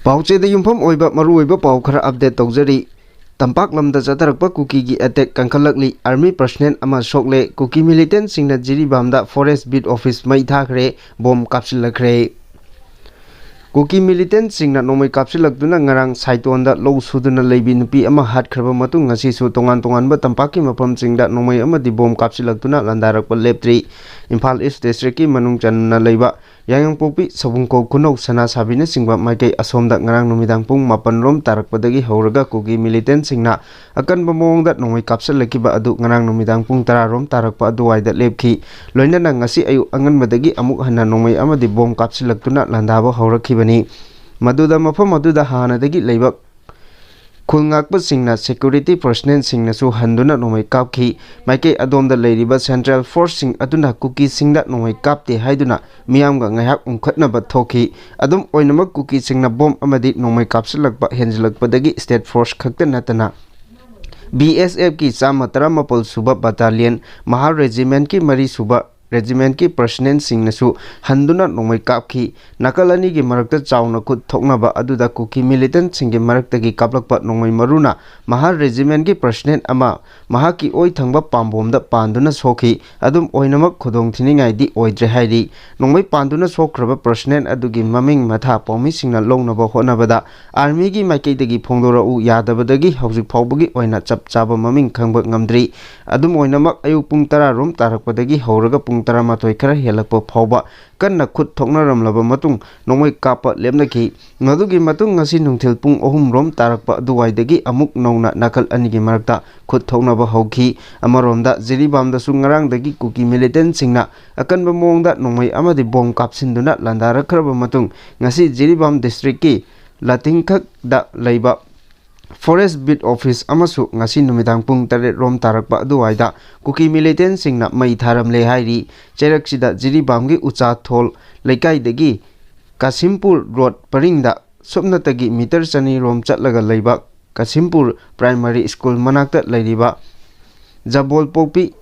Pauche yumpham oiba maruoiba pau khara update tawjari tampak lamda chatarakpa Kuki gi attack kankalakli army personnel ama sokle Kuki militant singna Jiribam da forest bid office mai thakre bom kapsilakre Kuki militant singna nomai kapsilakduna ngarang saitonda low suduna leibi nupi ama hat khraba matung ngasi su tongan ba tampaki mapam singda nomai ama di bom kapsilakduna landarakpa leptri Imphal East District ki manung channa leiba yang popi sabungko kunok sana sabina singba maikai asomda ngarang numidang pung mapan rom tarakpadagi hauraga Kuki militant singna akan bamongda nomai kapsilakiba adu ngarang numidang pung tara rom tarakpa aduwaida lepki loina na ngasi ayu angan madagi amuk hana nomai ama di bom kapsilakduna landaba haurakibani maduda mafam maduda hanadagi leiba Khulngakpa singna security personnel singna su handuna nomai kapki maikai adomda leiriba central force sing aduna Kuki singda nomai kapte haiduna miyamga ngahak ungkhatnaba thoki adum oinamak Kuki singna bom amadi nomai kapsilakpa henjilakpadagi state force khakta natana BSF ki chama 13 suba battalion Mahar regiment ki mari suba regiment ki personnel singna su handuna nomai kapki nakalani gi marakta chauna khut thoknaba aduda Kuki militant singi marakta gi kaplakpa nomai maruna Mahar regiment ki personnel ama mahaki oi thangba pambomda panduna sokhi adum oinamak khudong thiningai di oidre hairi nomai panduna sokraba personnel adugi maming matha pomi singna longnaba honabada army gi maikai dagi phongdora u yadabadagi hojik phawbagi oina chap chaba maming khangba ngamdri adum oinamak ayuk pung 10 rom tarakpadagi hauraga pung 13 khara helakpa phawba kanna khut thoknaramlaba matung nomai kapa lemnaki madugi matung ngasi nungthil pung 3 rom tarakpa aduwaidagi amuk Nouna nakal anigi marakta khut thoknaba hauki amaromda Jiribam da su ngarang dagi Kuki militant singna akan bamongda nomai amadi bom kapsinduna landarakhraba matung ngasi Jiribam district ki latingkhak da leiba Forest bid office amasu ngasi numidang pung 8 rom tarakpa aduwaida Kuki militant singna mai Tharamle hairi cheraksida Jiribam gi ucha thol leikai dagi Kasimpur road paringda sopnatagi meter chani rom chatlaga leiba Kasimpur primary school manakta leiriba Jabol popi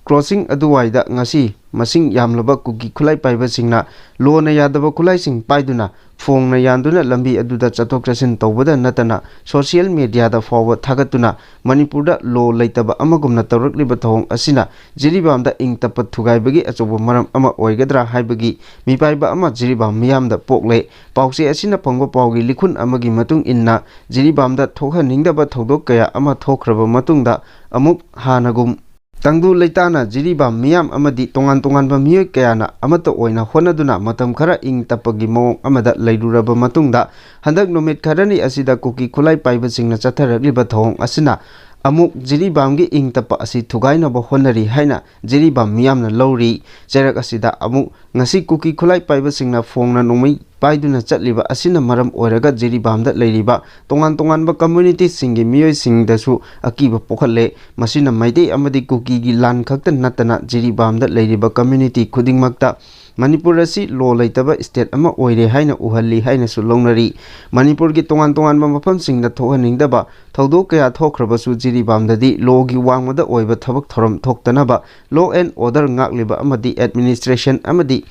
crossing aduwaida ngasi masing yamlaba Kuki khulai paiba singna lona yadaba khulai sing paiduna phongna yanduna lambi aduda chatok chasin tawbada natana social media da forward thagatuna Manipurda lo leitaba amagumna tawrakliba thong asina Jiribam da ingtapa thugaibagi achobo maram ama oigadra haibagi mipaiba ama Jiribam miyamda pokle pause asina phongba pawgi likhun amagi matung inna Jiribam da thokhaningdaba thodok kaya ama thokraba matungda amuk hanagum Tangdu leitana Jiribam miyam amadi tongan ba miyoi kayana amata oina honaduna matam khara ing tapagi mawong amada leiruraba matungda handak numit kharani asida Kuki khulai paiba singna chatharakliba thong asina amuk Jiribam gi ing tapa asi thugainaba honari haina Jiribam miyamna lowri cherak asida amuk ngasi Kuki khulai paiba singna phongna nomai paiduna chatliba asina maram oiraga Jiribam da leiriba tongan ba community singi miyoi singdasu akiba pokhalle masina maidei amadi Kuki gi lan khakta natana Jiribam da leiriba community khudingmakta Manipur asi lo leitaba state ama oire haina uhalli haina su longnari Manipur gi tongan ba mafam singda thohaningdaba thodok kaya thokrabasu Jiribam dadi lo gi wangmada oiba thabak thoram thoktanaba law and order ngakliba amadi administration amadi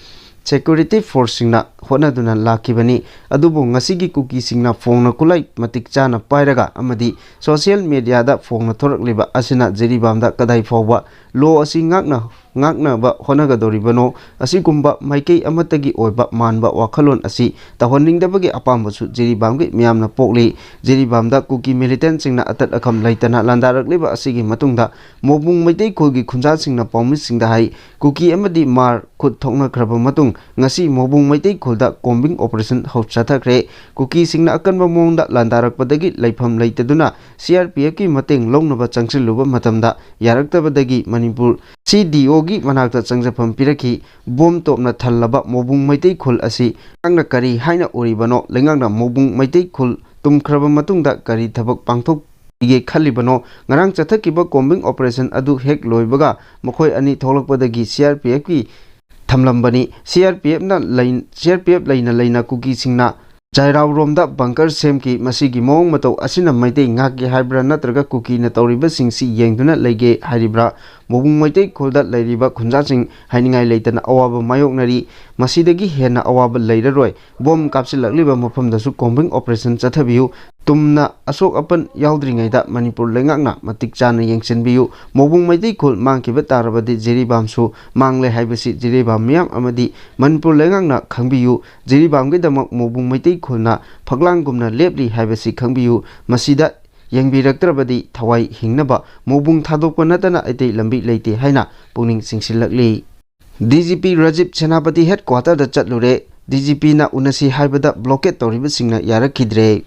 security force singna honaduna lakibani adubu ngasigi Kuki singna phongna kulai matik chana pairaga amadi social media da phongna thorakliba asina Jiribam da kadai phawba lo asi ngakna ba honagadoribano asigumba maikei amatagi oiba manba wakhalon asi tahoningdabagi apambasu Jiribam gi miyamna pokli Jiribam da Kuki militant singna atat akham leitana landarakliba asigi matungda mobung maitei khulgi khunja singna pawmi singda hai Kuki amadi mar khut thokna khraba matung ngasi mobung maitei khulda combing operation hauchathakre Kuki singna akanba mongda landarakpadagi leifam leitaduna CRPF ki mateng longnaba changsiluba matamda yaraktabadagi Manipur CDO gi manakta changjapam piraki bom topna thallaba mobung maitei khul asi angna kari haina uribano lengangna mobung maitei khul tumkhraba matungda kari thabak pangthok ige khalibano ngarang chathakiba combing operation adu hek loibaga makhoi ani tholakpadagi CRPF ki thamlambani CRPF leina Kuki singna Jairau romda bunker semki masigi mong matau asina maitei ngaki haibra natraga Kuki na tawriba singsi yengduna lege haribra mobung maitai khulda leiriba khunjasing hainingai leitana awaba mayoknari masidagi hena awaba leiraroi bom kapsilagliba mafamdasu combing operation chathabiu tumna asok apan yaudringaida manipur lengakna matik chana yengchenbiu mobung maitai khul mangkiba tarabadi Jiribam su mangle haibasi Jiribam miyam amadi manipur lengakna khangbiu Jiribam gi damak mobung maitai khulna phaglangumna lepli haibasi khangbiu masida yengbiraktrabadi thawai hingnaba mobung thadokpa natana aitai lambi leite haina puning singsilakli DGP Rajib Senapati headquarter da chatlure DGP na unasi haibada blockade toriba singna yarakidre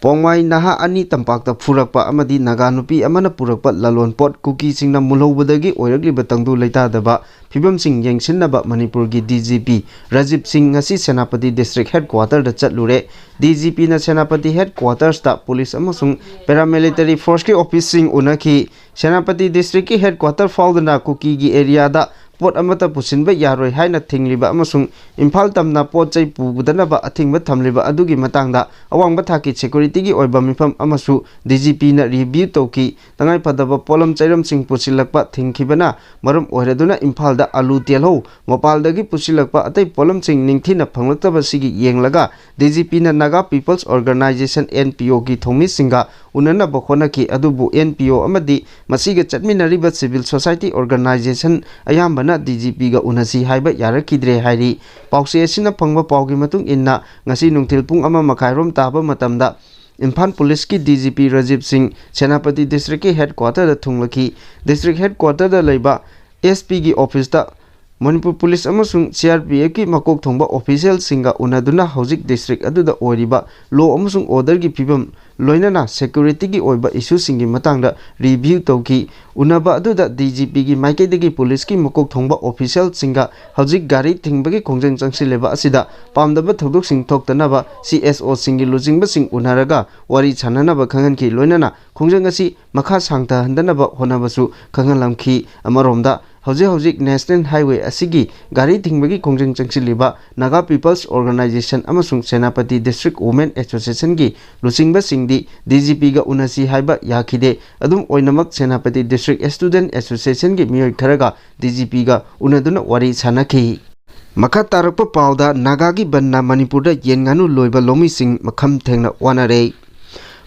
Pongwai naha ani tampakta furakpa amadi naganupi amana purakpa lalon pot Kuki singna mulhobadagi oiragliba tangdu leitadaba phibam sing yengsinnaba Manipur gi DGP Rajib Singh ngasi Senapati district headquarter da chatlure DGP na Senapati headquarters ta police amasung paramilitary force ki office sing unaki Senapati district ki headquarter faudana Kuki gi area da pot amata pusinba yaroi haina thingliba amasung imphal tamna pot chai pubudanaba athingba thamliba adugi matangda awangba thaki security gi oiba mifam amasu DGP na review toki tangai padaba polam chairam sing pusilakpa thingkhibana marum oiraduna imphal da alu telho mopaldagi pusilakpa atai polam sing ningthina phanglaktaba sigi yenglaga DGP na Naga People's Organization NPO gi thomi singa unana bokhona ki adubu NPO amadi masiga chatminariba civil society organization ayambana DGP ga unasi haiba yarakidre hairi pause asina phangba paugi matung inna ngasi nungthil pung ama makhairom taba matamda Imphal Police ki DGP Rajib Singh Senapati District ki headquarter da thunglaki district headquarter da leiba SP gi office da Manipur Police amasung CRPF ki makok thongba official singa unaduna hojik district aduda oiriba law amasung order gi phibam loinana security gi oiba issue singi matangda review tawki unaba aduda DGP gi maikaidagi police ki makok thongba official singa hojik gari thingbagi khongjang changsileba asida pamdaba thodok sing thoktanaba CSO singi lujingba sing unaraga wari chananaba khangan ki loinana khongjang asi makha sangta handanaba honabasu khangalamki amaromda Hojik National Highway asigi gari thingbagi khongjang changsileba Naga People's Organization amasung Senapati District Women Association gi luchingba singdi DGP ga unasi haiba yakhide adum oinamak Senapati District Student Association gi miyoi kharaga DGP ga unaduna wari sanakhi makha tarakpa pawda Naga gi banna Manipur da yenganu loiba lomi sing makham thengna wanare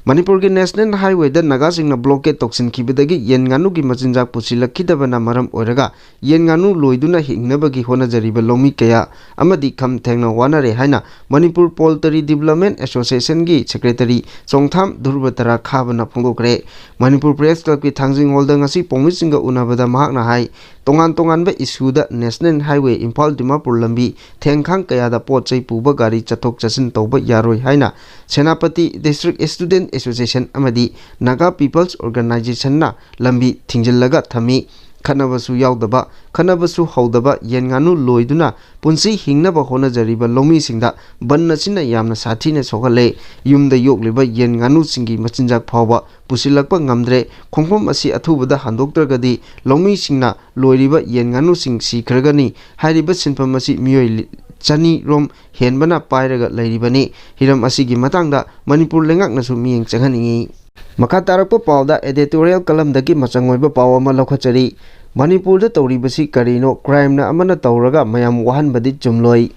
Manipur ki National Highway da Naga singna blockade toksin kibidagi yenganu gi machinjak pusilakidabana maram oiraga yenganu loiduna hingnabagi honajariba lomi kaya amadi kham thengna wanare haina Manipur Poultry Development Association gi secretary Chongtham Durbatara khabana phongdokre Manipur Press Club ki thangjing hall da ngasi pongmisinga unabada mahakna hai tongan ba issue da National Highway Imphal Dimapur lambi thengkhang kaya da pot chai puba gari chathok chasin tawba yaroi haina Senapati District Student Association amadi Naga People's Organization na lambi thingjillaga thami khanabasu yaudaba khanabasu haudaba yenganu loiduna punsi hingnaba honajariba lomi singda banna sina yamna sathina sogale yumda yogliba yenganu singi machinjak phawba pusilakpa ngamdre khongphom asi athubada handoktragadi lomi singna loiriba yenganu sing sikragani hariba sinpham asi miyoi chani rom henbana pairaga leiribani hiram asigi matangda Manipur lengaknasu miyeng changhaningi makha tarakpa pawda editorial column dagi machangoiba paw ama lokhachari Manipur da tawribasi karino crime na amana tawraga mayam wahanbadi chumloi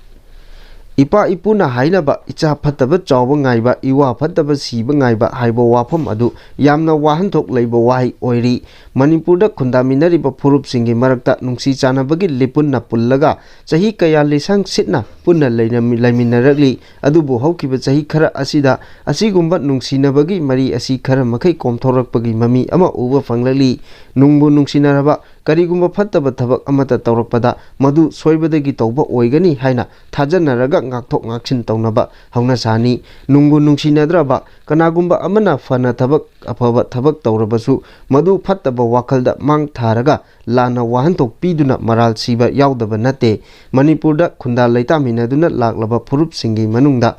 Ipa ipuna hainaba icha phataba chawba ngaiba iwa phataba siba ngaiba haiba wafam adu yamna wahanthok leiba wahi oiri Manipur da khundaminariba phurup singi marakta nungsi chanabagi lipunna pullaga chahi kaya lisang sitna punna laiminaragli adubu haukiba chahi khara asida asigumba nungsinabagi mari asi khara makai komthorakpagi mami ama uba fanglali nungbu nungsinaraba karigumba phattaba thabak amata tawrakpada madu soibadagi tawba oigani haina thajanaraga ngakthok ngaksin tawnaba hauna sani nungbu nungsinadraba kanagumba amana fana thabak afaba thabak tawrabasu madu phattaba wakhalda mang tharaga lana wahanthok piduna maral siba yaudaba nate Manipurda khunda leitaminaduna laklaba phurup singi manungda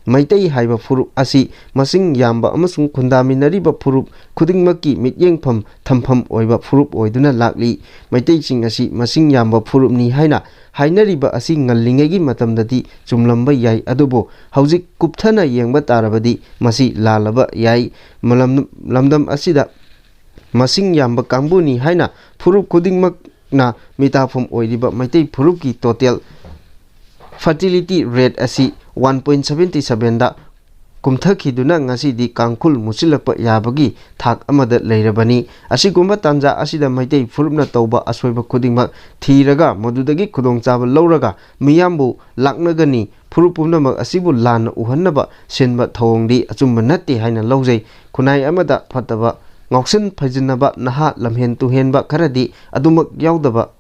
Maitai haiba phurup asi masing yamba amasung khundaminariba phurup khudingmaki mityengpham thampham oiba phurup oiduna lakli Maitai sing asi masing yamba phurup ni haina hainariba asi ngallingegi matamdadi chumlamba yai adubo haujik kupthana yengba tarabadi masi lalaba yai lamdam asida masing yamba kambuni haina furup khudingmak na mitafum oiriba maitai furup ki total fertility rate asi 1.77 da kumthakiduna ngasi di kangkul musilakpa yabagi thak amada leirabani asigumba tanja asida maitai furupna tauba aswaiba khudingmak thiraga madudagi khudongchaba lauraga miyambu laknagani furupumnamak asibu lana uhannaba senba thawongdi achumba natte haina laujai kunai amada phataba ngoksin phajinaba naha lamhen tuhenba kharadi adumak yaudaba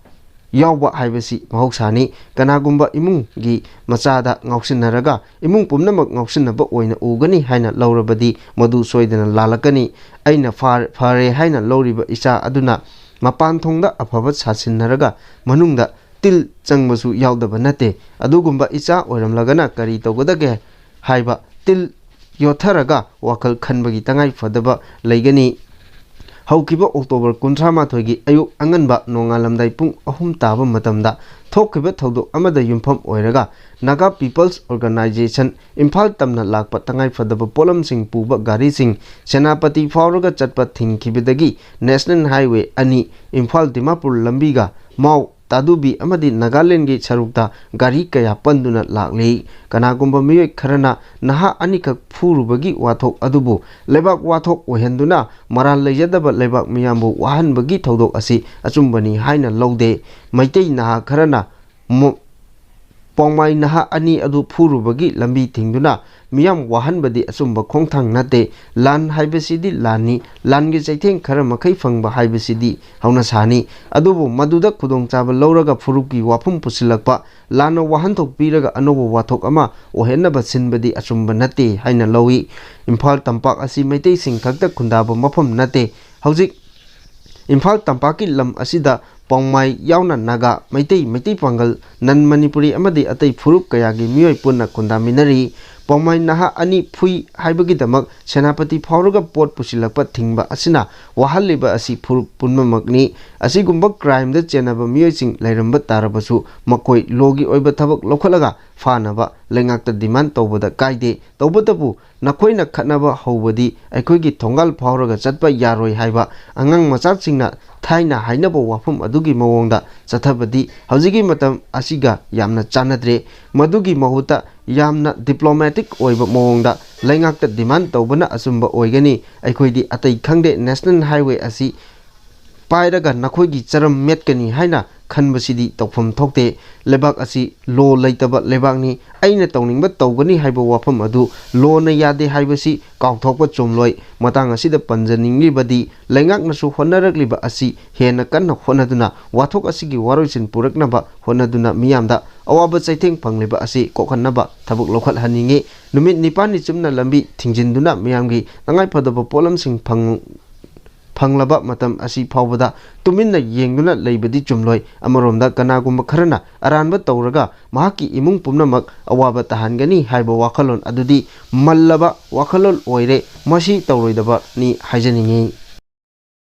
yawba haibasi mahoksani kanagumba imung gi machada ngoksinaraga imung pumnamak ngoksinaba oina ugani haina laurabadi madu soidana lalakani aina fare haina lauriba icha aduna mapan thongda afaba sasinaraga manungda til changbasu yaudaba nate adugumba icha oiramlagana kari tawgadage haiba til yotharaga wakal khanbagi tangai fadaba leigani haukiba October 13 gi ayuk anganba nongalamdai pung ahum taba matamda thokkiba thodok amada yumpham oiraga Naga People's Organization Imphal tamna lakpa tangai fadaba polam sing puba gari sing Senapati fauraga chatpa thingkibidagi National Highway ani Imphal Dimapur lambiga mau tadubi amadi Nagaland gi charukta gari kaya panduna lakli kanagumba miyoi kharana naha anikak phurubagi wathok adubu lebak wathok ohenduna maral lejadaba lebak miyambu wahanbagi thodok asi achumbani haina lode maitei naha kharana pongmai naha ani adu phurubagi lambi thingduna miyam wahanbadi achumba khongthang nate lan haibasidi lani langi chaitheng khara makai phangba haibasidi hauna sani adubu maduda khudong chaba lauraga furuki wafum pusilakpa lana wahan thok piraga anobo wathok ama ohenaba sinbadi achumba nate haina lawi Imphal tampak asi maitei sing khakta khundaba mafam nate hojik Imphal tampaki lam asida pongmai yauna naga maitei pangal nan manipuri amadi atai furup kayagi miyoi punna kundaminari pongmai naha ani phui haibagi damak senapati phauruga pot pusilakpa thingba asina wahaliba asi furup punmamakni asigumba crime da chenaba miyoi sing lairamba tarabasu makoi logi oiba thabak lokhalaga fanaba lengakta demand tawbada kaide tawbadabu nakoina khatnaba hobadi aikhoigi thongal phauruga chatpa yaroi haiba angang machachingna thaina hainaba wafum adugi mawongda chathabadi hojigi matam asiga yamna chanadre madugi mahuta yamna diplomatic oiba mawongda lengakta demand tawbana asumba oigani aikhoidi atai khangde National Highway asi pairaga nakhoigi charam metkani haina khanbasidi tawfam thokte lebak asi lo leitaba lebakni aina tawningba tawgani haiba wafam adu lo na yade haibasi kawthokpa chomloi matang asida panjaninglibadi lengaknasu honarakliba asi hena kanna honaduna wathok asigi waroisin puraknaba honaduna miyamda awaba chaitheng pangliba asi kokhannaba thabuk lokhat haninge numit nipani chumna lambi thingjinduna miyamgi tangai phadaba polam sing panglaba matam asi phawbada tuminna yengduna leibadi chumloi amaromda kanagumba kharana aranba tawraga mahaki imung pumnamak awaba tahangani haiba wakhalon adudi mallaba wakhalol oire masi tawroidaba ni haijaningi